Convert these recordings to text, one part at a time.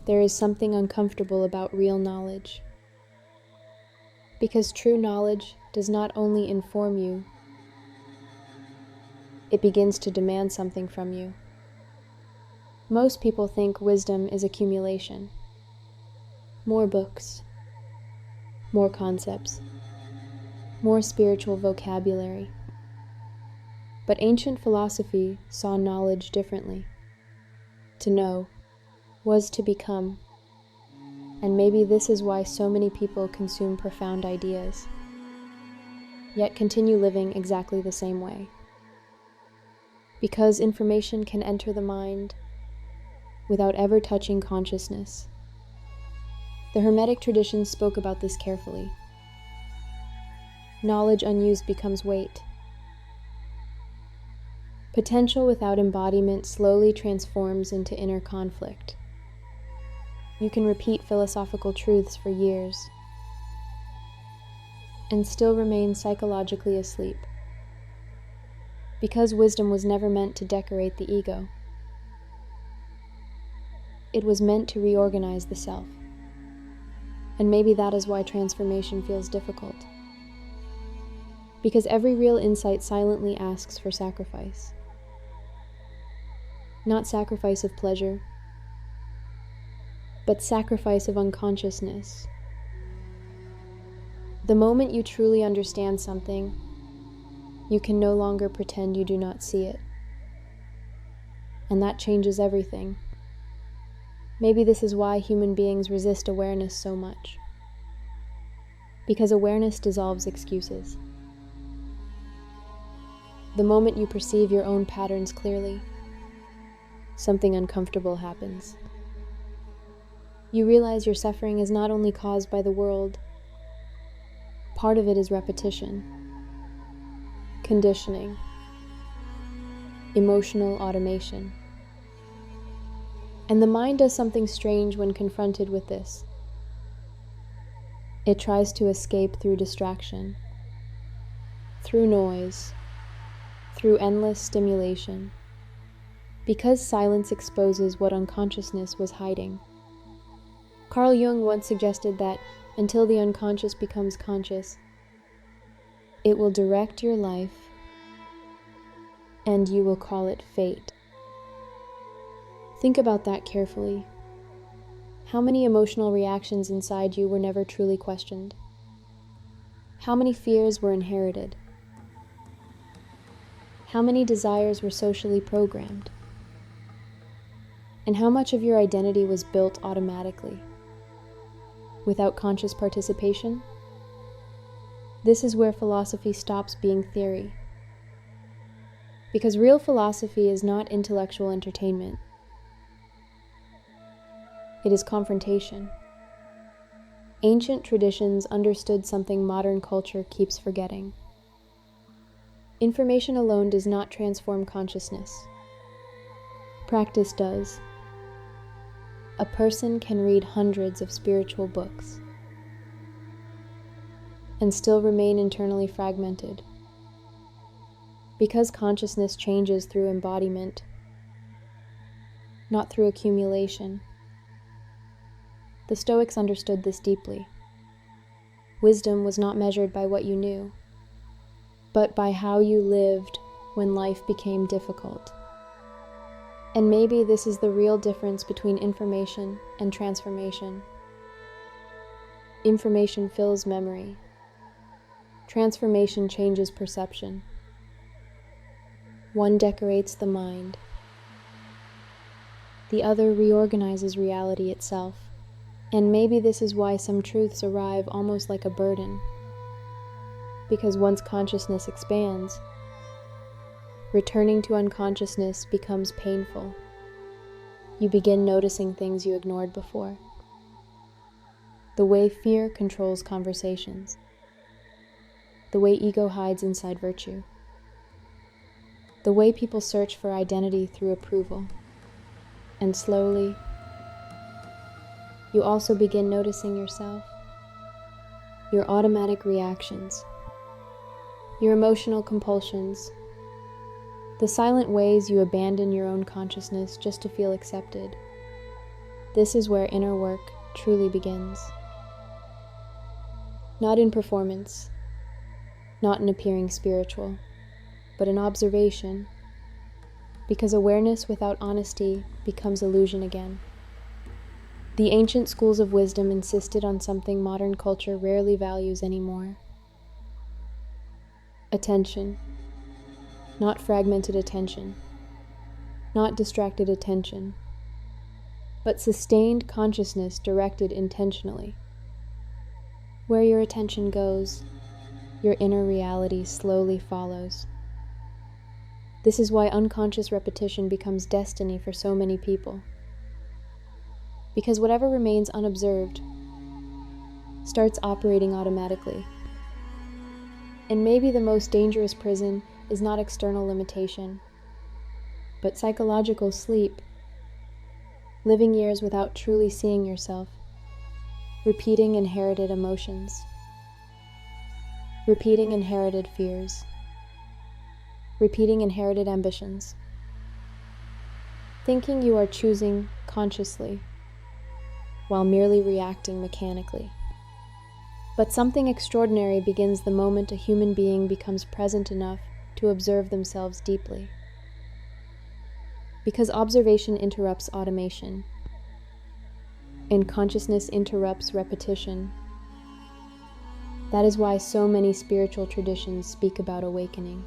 there is something uncomfortable about real knowledge. Because true knowledge does not only inform you, it begins to demand something from you. Most people think wisdom is accumulation. More books, more concepts, more spiritual vocabulary. But ancient philosophy saw knowledge differently. To know was to become, and maybe this is why so many people consume profound ideas, yet continue living exactly the same way. Because information can enter the mind without ever touching consciousness. The Hermetic traditions spoke about this carefully. Knowledge unused becomes weight. Potential without embodiment slowly transforms into inner conflict. You can repeat philosophical truths for years and still remain psychologically asleep. Because wisdom was never meant to decorate the ego. It was meant to reorganize the self. And maybe that is why transformation feels difficult. Because every real insight silently asks for sacrifice. Not sacrifice of pleasure, but sacrifice of unconsciousness. The moment you truly understand something, you can no longer pretend you do not see it. And that changes everything. Maybe this is why human beings resist awareness so much. Because awareness dissolves excuses. The moment you perceive your own patterns clearly, something uncomfortable happens. You realize your suffering is not only caused by the world, part of it is repetition, conditioning, emotional automation. And the mind does something strange when confronted with this. It tries to escape through distraction, through noise, through endless stimulation, because silence exposes what unconsciousness was hiding. Carl Jung once suggested that until the unconscious becomes conscious, it will direct your life, and you will call it fate. Think about that carefully. How many emotional reactions inside you were never truly questioned? How many fears were inherited? How many desires were socially programmed? And how much of your identity was built automatically, without conscious participation? This is where philosophy stops being theory. Because real philosophy is not intellectual entertainment. It is confrontation. Ancient traditions understood something modern culture keeps forgetting. Information alone does not transform consciousness. Practice does. A person can read hundreds of spiritual books and still remain internally fragmented. Because consciousness changes through embodiment, not through accumulation. The Stoics understood this deeply. Wisdom was not measured by what you knew, but by how you lived when life became difficult. And maybe this is the real difference between information and transformation. Information fills memory. Transformation changes perception. One decorates the mind. The other reorganizes reality itself. And maybe this is why some truths arrive almost like a burden. Because once consciousness expands, returning to unconsciousness becomes painful. You begin noticing things you ignored before. The way fear controls conversations. The way ego hides inside virtue. The way people search for identity through approval. And slowly, you also begin noticing yourself, your automatic reactions, your emotional compulsions, the silent ways you abandon your own consciousness just to feel accepted. This is where inner work truly begins. Not in performance, not in appearing spiritual, but in observation, because awareness without honesty becomes illusion again. The ancient schools of wisdom insisted on something modern culture rarely values anymore: attention. Not fragmented attention, not distracted attention, but sustained consciousness directed intentionally. Where your attention goes, your inner reality slowly follows. This is why unconscious repetition becomes destiny for so many people. Because whatever remains unobserved starts operating automatically. And maybe the most dangerous prison is not external limitation, but psychological sleep. Living years without truly seeing yourself, repeating inherited emotions, repeating inherited fears, repeating inherited ambitions, thinking you are choosing consciously while merely reacting mechanically. But something extraordinary begins the moment a human being becomes present enough to observe themselves deeply. Because observation interrupts automation, and consciousness interrupts repetition. That is why so many spiritual traditions speak about awakening.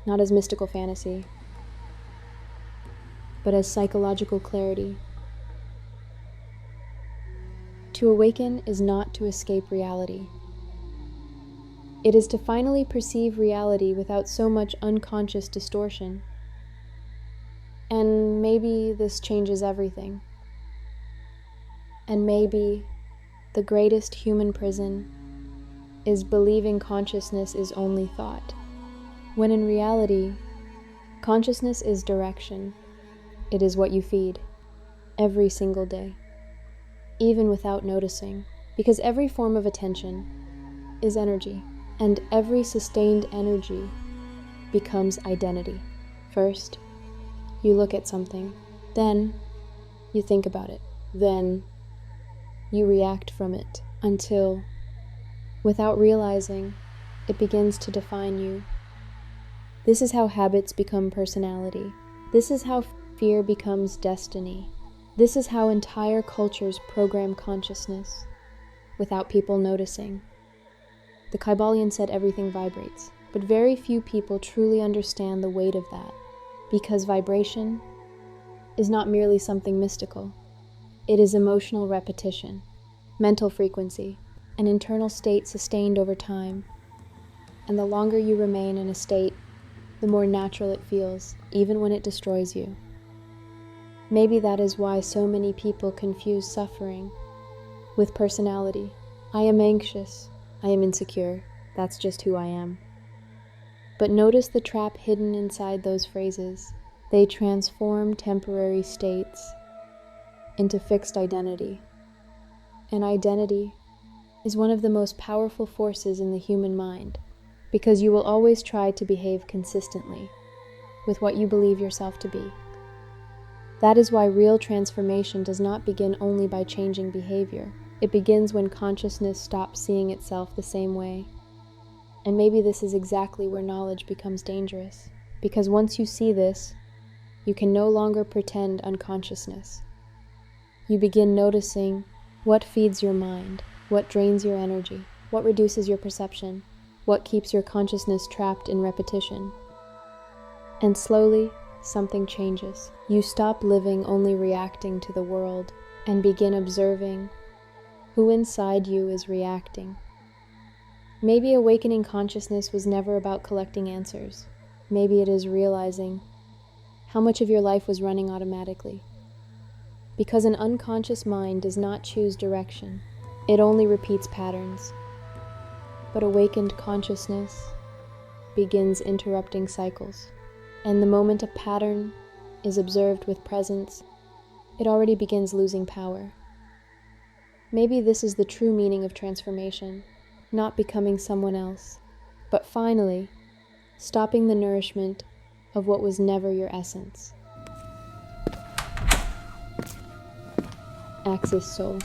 Not as mystical fantasy, but as psychological clarity. To awaken is not to escape reality. It is to finally perceive reality without so much unconscious distortion. And maybe this changes everything. And maybe the greatest human prison is believing consciousness is only thought, when in reality, consciousness is direction. It is what you feed every single day, even without noticing, because every form of attention is energy. And every sustained energy becomes identity. First, you look at something, then you think about it, then you react from it, until, without realizing, it begins to define you. This is how habits become personality. This is how fear becomes destiny. This is how entire cultures program consciousness without people noticing. The Kybalion said everything vibrates, but very few people truly understand the weight of that, because vibration is not merely something mystical. It is emotional repetition, mental frequency, an internal state sustained over time. And the longer you remain in a state, the more natural it feels, even when it destroys you. Maybe that is why so many people confuse suffering with personality. I am anxious. I am insecure. That's just who I am. But notice the trap hidden inside those phrases. They transform temporary states into fixed identity. And identity is one of the most powerful forces in the human mind, because you will always try to behave consistently with what you believe yourself to be. That is why real transformation does not begin only by changing behavior. It begins when consciousness stops seeing itself the same way. And maybe this is exactly where knowledge becomes dangerous, because once you see this, you can no longer pretend unconsciousness. You begin noticing what feeds your mind, what drains your energy, what reduces your perception, what keeps your consciousness trapped in repetition. And slowly, something changes. You stop living only reacting to the world and begin observing who inside you is reacting. Maybe awakening consciousness was never about collecting answers. Maybe it is realizing how much of your life was running automatically. Because an unconscious mind does not choose direction. It only repeats patterns. But awakened consciousness begins interrupting cycles. And the moment a pattern is observed with presence, it already begins losing power. Maybe this is the true meaning of transformation, not becoming someone else, but finally stopping the nourishment of what was never your essence. Axis Soul.